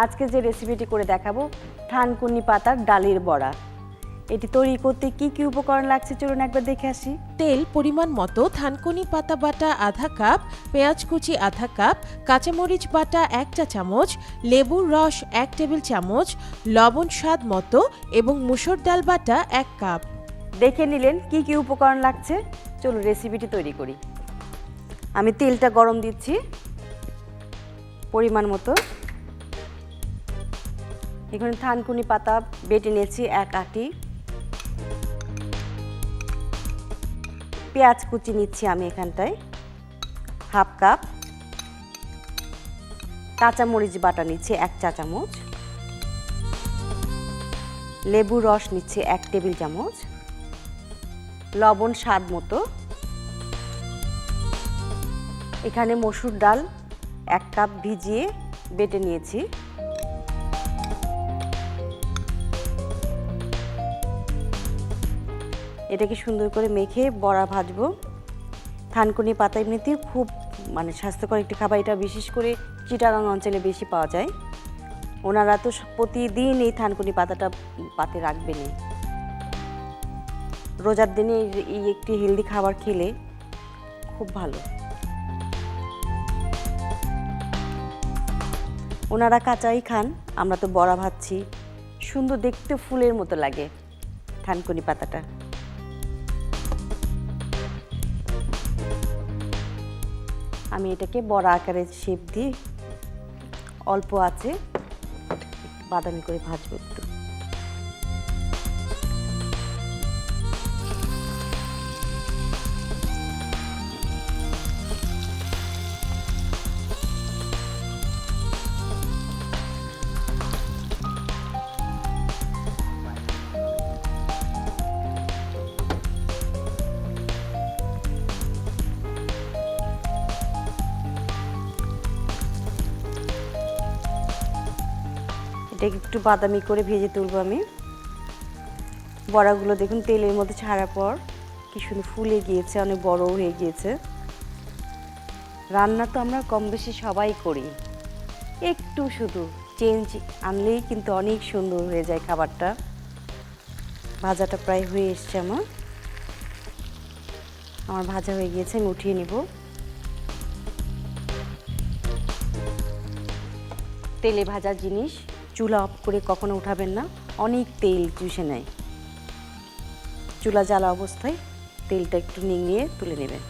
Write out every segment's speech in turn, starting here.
আজকে যে রেসিপিটি করে দেখাবো থানকুনি পাতার ডালের বড়া। এটি তৈরি করতে কি কি উপকরণ লাগছে চলুন একবার দেখে আসি। তেল পরিমাণ মতো, থানকুনি পাতা বাটা আধা কাপ, পেঁয়াজ কুচি আধা কাপ, কাঁচামরিচ বাটা 1 চা চামচ, লেবুর রস 1 টেবিল চামচ, লবণ স্বাদ মতো এবং মুসুর ডাল বাটা 1 কাপ। দেখে নিলেন কি কি উপকরণ লাগছে, চলুন রেসিপিটি তৈরি করি। আমি তেলটা গরম দিচ্ছি পরিমাণ মতো। এখানে থানকুনি পাতা বেটে নিয়েছি 1 আটি, পেঁয়াজ কুচি নিচ্ছি আমি এখানটায় হাফ কাপ, কাঁচামরিচ বাটা নিচ্ছি 1 চা চামচ, লেবুর রস নিচ্ছি 1 টেবিল চামচ, লবণ স্বাদ মতো, এখানে মসুর ডাল 1 কাপ ভিজিয়ে বেটে নিয়েছি, এটাকে সুন্দর করে মেখে বড়া ভাজবো। থানকুনি পাতা এমনিতেই খুব স্বাস্থ্যকর একটি খাবার, এটা বিশেষ করে চিটাগাং অঞ্চলে বেশি পাওয়া যায়। ওনারা তো প্রতিদিন এই থানকুনি পাতাটা পাতে রাখবেনই। রোজার দিনে এই একটি হেলদি খাবার খেলে খুব ভালো। ওনারা কাঁচাই খান, আমরা তো বড়া ভাজছি, সুন্দর দেখতে ফুলের মতো লাগে থানকুনি পাতাটা। আমি এটাকে বড়া আকারের শেপ দিয়ে অল্প আছে বাদামি করে ভাজবো একটু। এটাকে একটু বাদামি করে ভেজে তুলবো আমি। বড়াগুলো দেখুন তেলের মধ্যে ছাড়ার পর কি সুন্দর ফুলে গিয়েছে, অনেক বড় হয়ে গিয়েছে। রান্না তো আমরা কম বেশি সবাই করি, একটু শুধু চেঞ্জ আনলেই কিন্তু অনেক সুন্দর হয়ে যায় খাবারটা। ভাজাটা প্রায় হয়ে এসছে আমার ভাজা হয়ে গিয়েছে, আমি উঠিয়ে নিব। তেলে ভাজা জিনিস চুলা অফ করে কখনো উঠাবেন না, অনেক তেল চুষে নেয়। চুলা জ্বালা অবস্থায় তেলটা একটু নিংড়িয়ে তুলে নেবেন।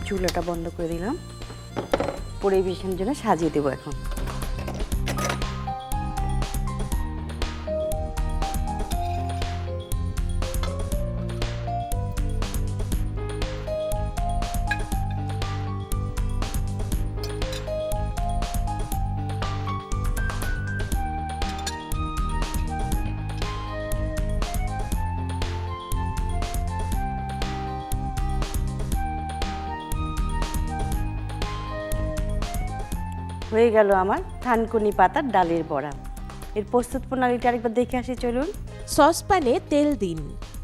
চুলাটা বন্ধ করে দিলাম, পরিবেশনের জন্য সাজিয়ে দেবো এখন। হয়ে গেল আমার থানকুনি পাতার ডালের বড়া। এর প্রস্তুত প্রণালীটা আরেকবার দেখে আসি চলুন। সসপ্যানে তেল দিন,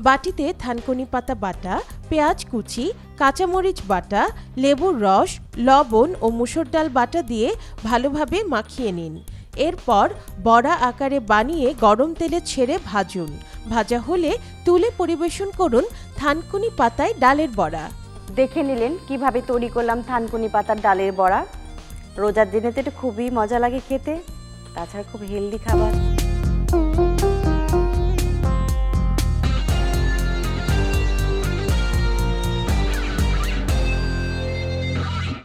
বাটিতে থানকুনি পাতা বাটা, পেঁয়াজ কুচি, কাঁচামরিচ বাটা, লেবুর রস, লবণ ও মুসুর ডাল বাটা দিয়ে ভালোভাবে মাখিয়ে নিন। এরপর বড়া আকারে বানিয়ে গরম তেলে ছেড়ে ভাজুন। ভাজা হলে তুলে পরিবেশন করুন থানকুনি পাতায় ডালের বড়া। দেখে নিলেন কিভাবে তৈরি করলাম থানকুনি পাতার ডালের বড়া। রোজার দিনে তো এটা খুবই মজা লাগে খেতে, তাছাড়া খুব হেলদি খাবার।